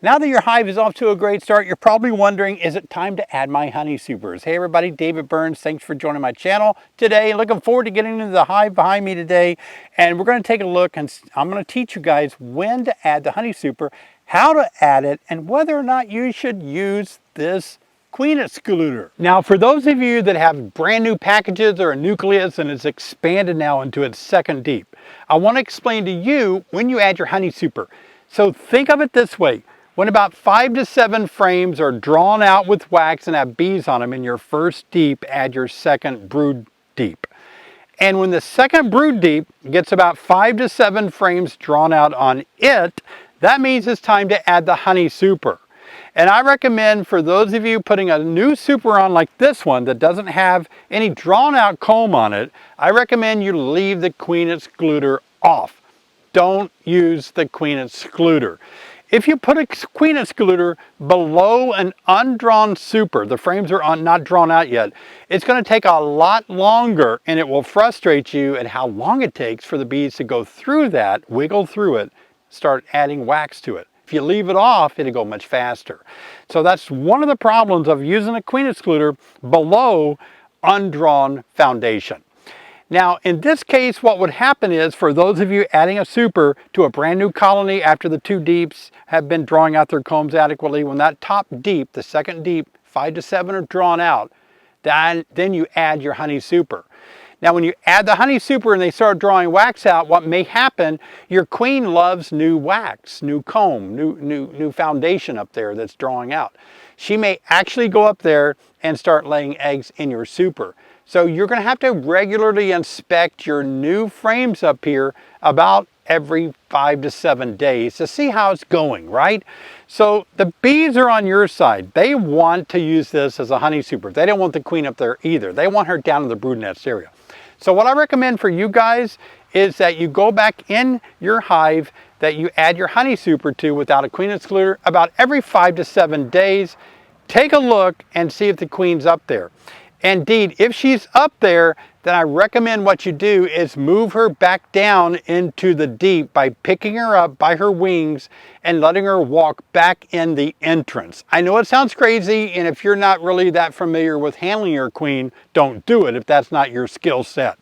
Now that your hive is off to a great start, you're probably wondering, is it time to add my honey supers? Hey everybody, David Burns. Thanks for joining my channel today. Looking forward to getting into the hive behind me today. And we're going to take a look and I'm going to teach you guys when to add the honey super, how to add it, and whether or not you should use this queen excluder. Now, for those of you that have brand new packages or a nucleus and it's expanded now into its second deep, I want to explain to you when you add your honey super. So think of it this way. When about 5 to 7 frames are drawn out with wax and have bees on them in your first deep, add your second brood deep. And when the second brood deep gets about 5 to 7 frames drawn out on it, that means it's time to add the honey super. And I recommend for those of you putting a new super on like this one that doesn't have any drawn out comb on it, I recommend you leave the queen excluder off. Don't use the queen excluder. If you put a queen excluder below an undrawn super, the frames are not drawn out yet, it's going to take a lot longer and it will frustrate you at how long it takes for the bees to go through that, wiggle through it, start adding wax to it. If you leave it off, it'll go much faster. So that's one of the problems of using a queen excluder below undrawn foundation. Now, in this case, what would happen is, for those of you adding a super to a brand new colony after the 2 deeps have been drawing out their combs adequately, when that top deep, the second deep, 5 to 7 are drawn out, then you add your honey super. Now, when you add the honey super and they start drawing wax out, what may happen, your queen loves new wax, new comb, new foundation up there that's drawing out. She may actually go up there and start laying eggs in your super. So you're going to have to regularly inspect your new frames up here about every 5 to 7 days to see how it's going, right? So the bees are on your side. They want to use this as a honey super. They don't want the queen up there either. They want her down in the brood nest area. So what I recommend for you guys is that you go back in your hive that you add your honey super to without a queen excluder about every 5 to 7 days. Take a look and see if the queen's up there. Indeed, if she's up there, then I recommend what you do is move her back down into the deep by picking her up by her wings and letting her walk back in the entrance. I know it sounds crazy, and if you're not really that familiar with handling your queen, don't do it if that's not your skill set.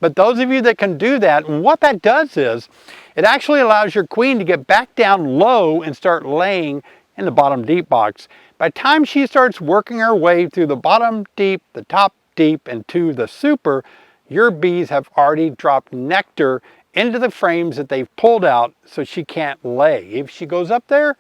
But those of you that can do that, what that does is it actually allows your queen to get back down low and start laying in the bottom deep box. By the time she starts working her way through the bottom deep, the top deep, and to the super, your bees have already dropped nectar into the frames that they've pulled out, so she can't lay. If she goes up there,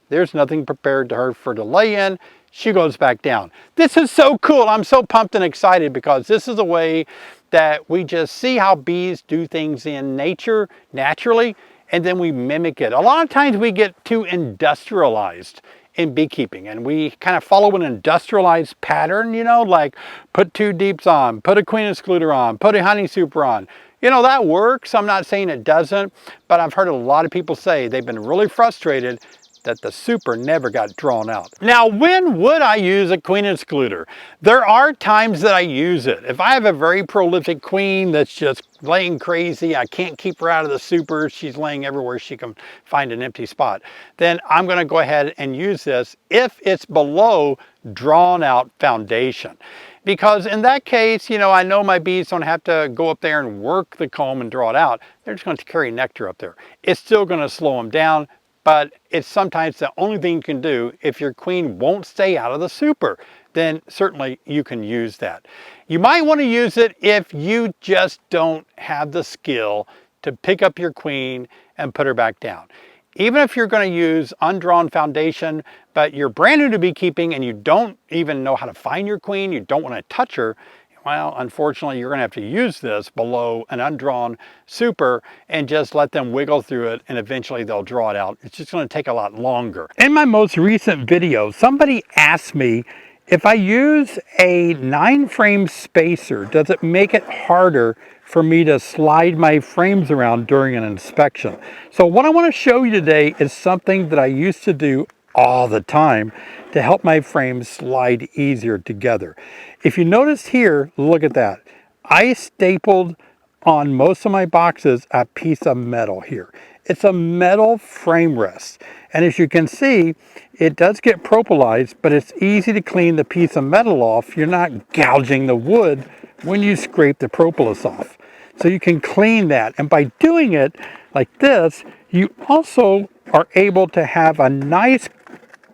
there's nothing prepared to her for to lay in. She goes back down. This is so cool. I'm so pumped and excited because this is a way that we just see how bees do things in nature, naturally, and then we mimic it. A lot of times we get too industrialized in beekeeping and we kind of follow an industrialized pattern, you know, like put 2 deeps on, put a queen excluder on, put a honey super on. You know, that works. I'm not saying it doesn't, but I've heard a lot of people say they've been really frustrated that the super never got drawn out. Now, when would I use a queen excluder? There are times that I use it. If I have a very prolific queen that's just laying crazy, I can't keep her out of the super, she's laying everywhere she can find an empty spot, then I'm gonna go ahead and use this if it's below drawn out foundation. Because in that case, you know, I know my bees don't have to go up there and work the comb and draw it out. They're just going to carry nectar up there. It's still going to slow them down, but it's sometimes the only thing you can do. If your queen won't stay out of the super, then certainly you can use that. You might want to use it if you just don't have the skill to pick up your queen and put her back down. Even if you're going to use undrawn foundation, but you're brand new to beekeeping and you don't even know how to find your queen, you don't want to touch her, well, unfortunately, you're going to have to use this below an undrawn super and just let them wiggle through it, and eventually they'll draw it out. It's just going to take a lot longer. In my most recent video, somebody asked me, if I use a 9-frame spacer, does it make it harder for me to slide my frames around during an inspection? So what I want to show you today is something that I used to do all the time to help my frames slide easier together. If you notice here, look at that. I stapled on most of my boxes a piece of metal here. It's a metal frame rest. And as you can see, it does get propolized, but it's easy to clean the piece of metal off. You're not gouging the wood when you scrape the propolis off. So you can clean that. And by doing it like this, you also are able to have a nice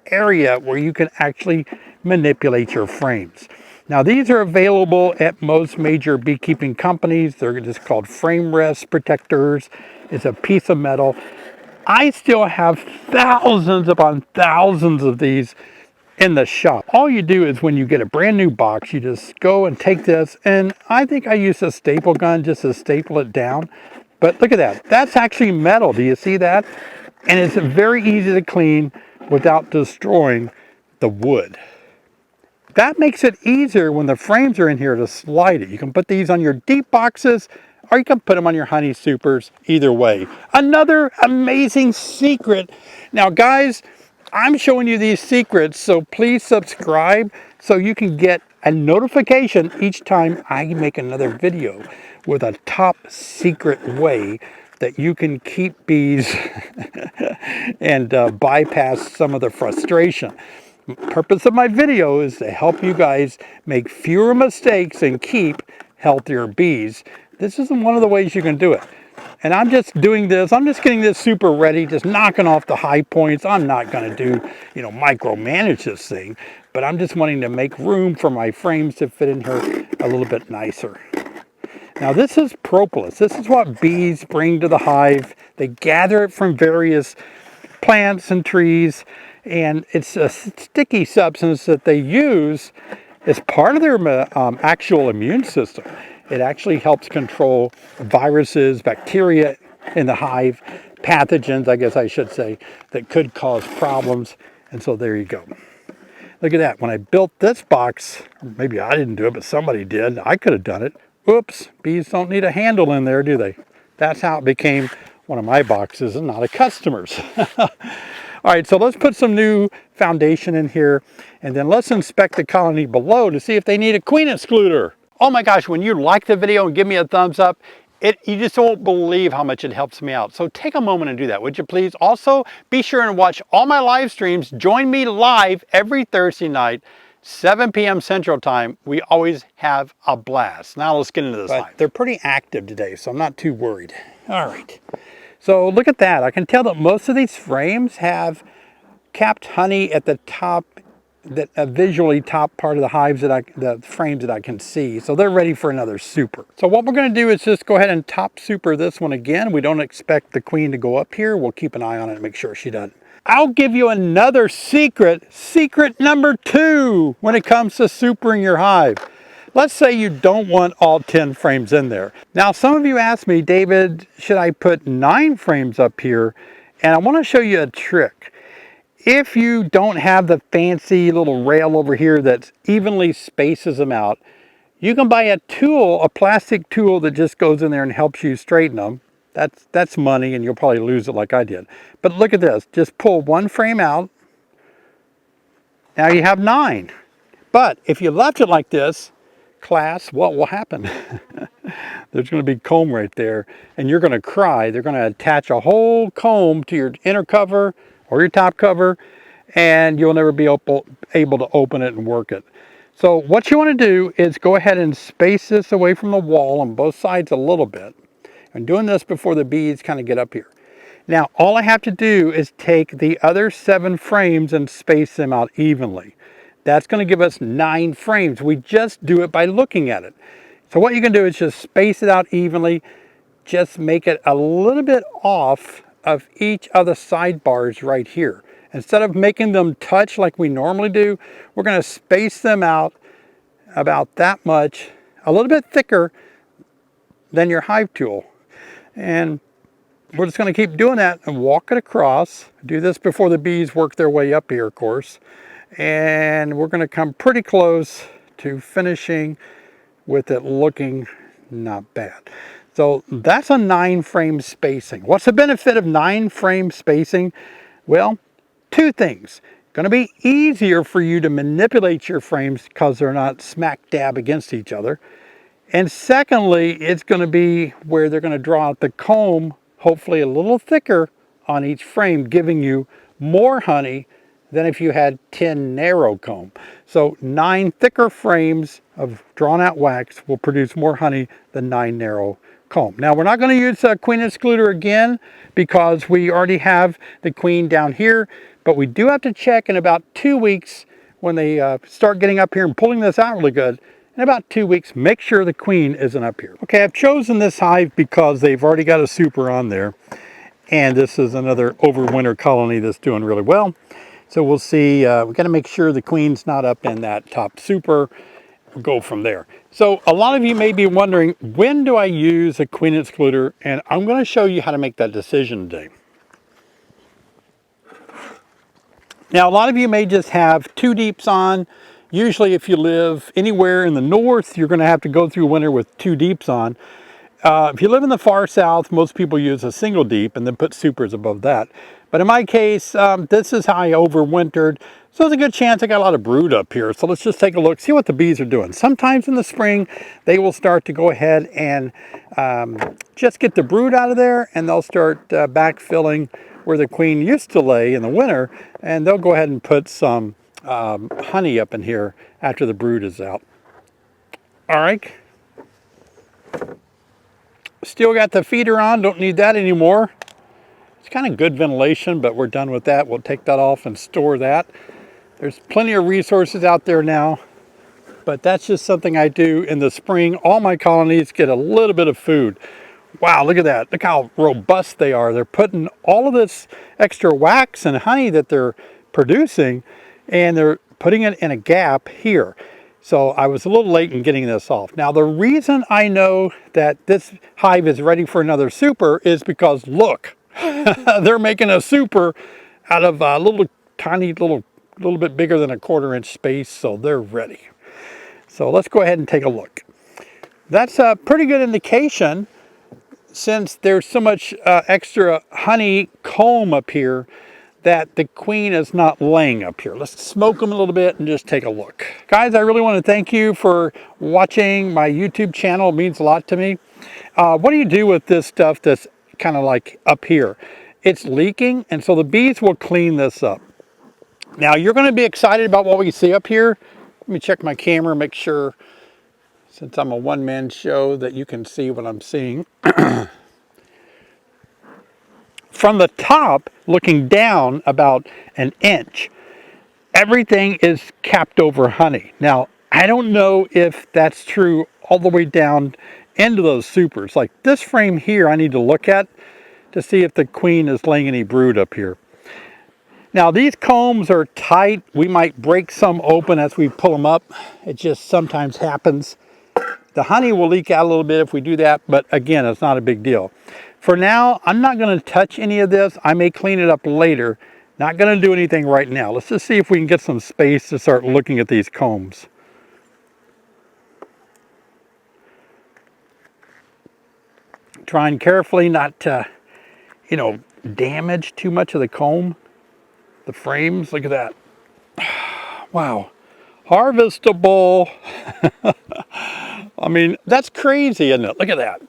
area where you can actually manipulate your frames. Now these are available at most major beekeeping companies. They're just called frame rest protectors. It's a piece of metal. I still have thousands upon thousands of these in the shop. All you do is when you get a brand new box, you just go and take this, and I think I use a staple gun just to staple it down. But look at that. That's actually metal. Do you see that? And it's very easy to clean without destroying the wood. That makes it easier when the frames are in here to slide it. You can put these on your deep boxes, or you can put them on your honey supers, either way. Another amazing secret. Now guys, I'm showing you these secrets, so please subscribe so you can get a notification each time I make another video with a top secret way that you can keep bees and bypass some of the frustration. The purpose of my video is to help you guys make fewer mistakes and keep healthier bees. This is one of the ways you can do it. And I'm just doing this, I'm just getting this super ready, just knocking off the high points. I'm not going to do, micromanage this thing, but I'm just wanting to make room for my frames to fit in here a little bit nicer. Now this is propolis. This is what bees bring to the hive. They gather it from various plants and trees, and it's a sticky substance that they use as part of their actual immune system. It actually helps control viruses, bacteria in the hive, pathogens, I guess I should say, that could cause problems. And so there you go. Look at that. When I built this box, maybe I didn't do it, but somebody did. I could have done it. Oops, bees don't need a handle in there, do they? That's how it became one of my boxes and not a customer's. All right, so let's put some new foundation in here, and then let's inspect the colony below to see if they need a queen excluder. Oh my gosh, when you like the video and give me a thumbs up, you just won't believe how much it helps me out. So take a moment and do that, would you please? Also, be sure and watch all my live streams. Join me live every Thursday night, 7 p.m. Central Time. We always have a blast. Now let's get into this live. They're pretty active today, so I'm not too worried. All right. So look at that. I can tell that most of these frames have capped honey at the top, that visually top part of the hives the frames that I can see. So they're ready for another super. So what we're going to do is just go ahead and top super this one again. We don't expect the queen to go up here. We'll keep an eye on it and make sure she doesn't. I'll give you another secret number 2 when it comes to supering your hive. Let's say you don't want all 10 frames in there. Now, some of you asked me, David, should I put 9 frames up here? And I want to show you a trick. If you don't have the fancy little rail over here that evenly spaces them out, you can buy a tool, a plastic tool that just goes in there and helps you straighten them. That's money, and you'll probably lose it like I did. But look at this. Just pull one frame out. Now you have 9. But if you left it like this, class, what will happen? There's going to be comb right there, and you're going to cry. They're going to attach a whole comb to your inner cover or your top cover, and you'll never be able to open it and work it. So what you want to do is go ahead and space this away from the wall on both sides a little bit. I'm doing this before the bees kind of get up here. Now all I have to do is take the other 7 frames and space them out evenly. That's going to give us 9 frames. We just do it by looking at it. So what you can do is just space it out evenly. Just make it a little bit off of each of the sidebars right here. Instead of making them touch like we normally do, we're going to space them out about that much, a little bit thicker than your hive tool. And we're just going to keep doing that and walk it across. Do this before the bees work their way up here, of course. And we're going to come pretty close to finishing with it looking not bad. So that's a 9 frame spacing. What's the benefit of 9 frame spacing? Well, 2 things. Going to be easier for you to manipulate your frames because they're not smack dab against each other. And secondly, it's going to be where they're going to draw out the comb hopefully a little thicker on each frame, giving you more honey than if you had 10 narrow comb. So 9 thicker frames of drawn out wax will produce more honey than 9 narrow comb. Now we're not going to use queen excluder again because we already have the queen down here, but we do have to check in about 2 weeks when they start getting up here and pulling this out really good. In about 2 weeks, make sure the queen isn't up here. Okay, I've chosen this hive because they've already got a super on there. And this is another overwinter colony that's doing really well. So we'll see, we got to make sure the queen's not up in that top super. We'll go from there. So a lot of you may be wondering, when do I use a queen excluder? And I'm going to show you how to make that decision today. Now, a lot of you may just have 2 deeps on. Usually if you live anywhere in the north, you're going to have to go through winter with 2 deeps on. If you live in the far south, most people use a single deep and then put supers above that. But in my case, this is how I overwintered. So there's a good chance I got a lot of brood up here. So let's just take a look, see what the bees are doing. Sometimes in the spring, they will start to go ahead and just get the brood out of there, and they'll start backfilling where the queen used to lay in the winter, and they'll go ahead and put some honey up in here after the brood is out. All right. Still got the feeder on, don't need that anymore. It's kind of good ventilation, but we're done with that. We'll take that off and store that. There's plenty of resources out there now, but that's just something I do in the spring. All my colonies get a little bit of food. Wow, look at that. Look how robust they are. They're putting all of this extra wax and honey that they're producing, and they're putting it in a gap here. So I was a little late in getting this off. Now the reason I know that this hive is ready for another super is because look, they're making a super out of a little tiny little bit bigger than a 1/4 inch space, so they're ready. So let's go ahead and take a look. That's a pretty good indication, since there's so much extra honey comb up here, that the queen is not laying up here. Let's smoke them a little bit and just take a look. Guys, I really want to thank you for watching my YouTube channel. It means a lot to me. What do you do with this stuff that's kind of like up here? It's leaking, and so the bees will clean this up. Now you're going to be excited about what we see up here. Let me check my camera, make sure, since I'm a one-man show, that you can see what I'm seeing. From the top, looking down about an inch, everything is capped over honey. Now, I don't know if that's true all the way down into those supers. Like this frame here, I need to look at to see if the queen is laying any brood up here. Now, these combs are tight. We might break some open as we pull them up. It just sometimes happens. The honey will leak out a little bit if we do that, but again, it's not a big deal. For now, I'm not going to touch any of this. I may clean it up later. Not going to do anything right now. Let's just see if we can get some space to start looking at these combs. Trying carefully not to, damage too much of the comb. The frames, look at that. Wow. Harvestable. I mean, that's crazy, isn't it? Look at that.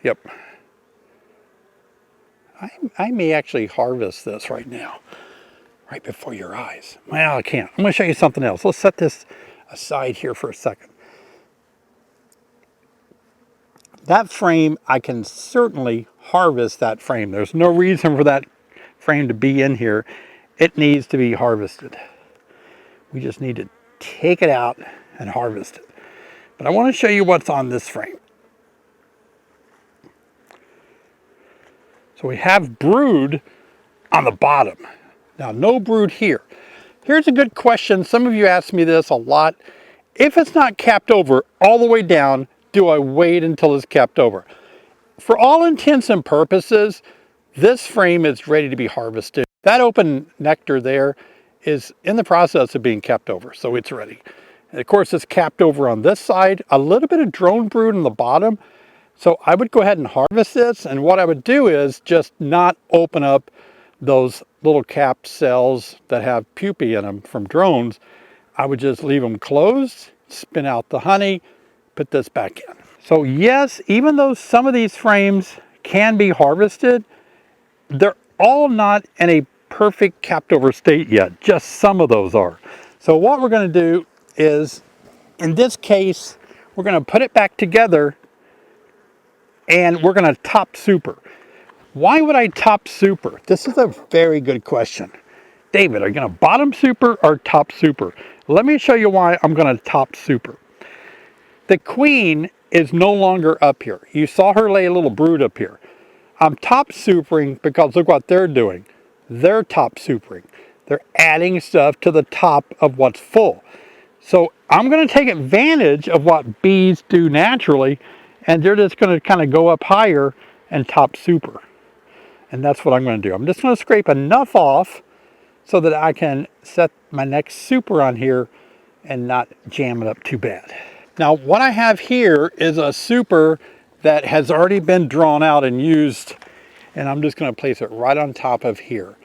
Yep. I may actually harvest this right now, right before your eyes. Well, I can't. I'm going to show you something else. Let's set this aside here for a second. That frame, I can certainly harvest that frame. There's no reason for that frame to be in here. It needs to be harvested. We just need to take it out and harvest it. But I want to show you what's on this frame. So we have brood on the bottom. Now, no brood here. Here's a good question. Some of you ask me this a lot. If it's not capped over all the way down, do I wait until it's capped over? For all intents and purposes, this frame is ready to be harvested. That open nectar there is in the process of being capped over, so it's ready. And of course, it's capped over on this side, a little bit of drone brood on the bottom. So I would go ahead and harvest this, and what I would do is just not open up those little capped cells that have pupae in them from drones. I would just leave them closed spin out the honey, put this back in. So yes, even though some of these frames can be harvested, they're all not in a perfect capped over state yet. Just some of those are. So what we're going to do is, in this case, we're going to put it back together and we're going to top super. Why would I top super? This is a very good question. David, are you going to bottom super or top super? Let me show you why I'm going to top super. The queen is no longer up here. You saw her lay a little brood up here. I'm top supering because look what they're doing. They're top supering. They're adding stuff to the top of what's full. So I'm going to take advantage of what bees do naturally, and they're just going to kind of go up higher and top super. And that's what I'm going to do. I'm just going to scrape enough off so that I can set my next super on here and not jam it up too bad. Now what I have here is a super that has already been drawn out and used, and I'm just going to place it right on top of here.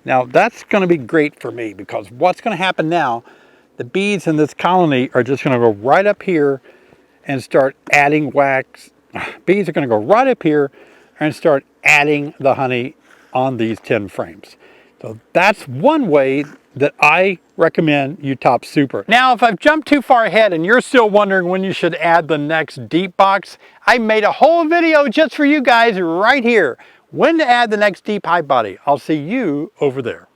Now that's going to be great for me because what's going to happen now, the bees in this colony are just going to go right up here and start adding wax. Bees are going to go right up here and start adding the honey on these 10 frames. So that's one way that I recommend you top super. Now, if I've jumped too far ahead and you're still wondering when you should add the next deep box, I made a whole video just for you guys right here. When to add the next deep hive body. I'll see you over there.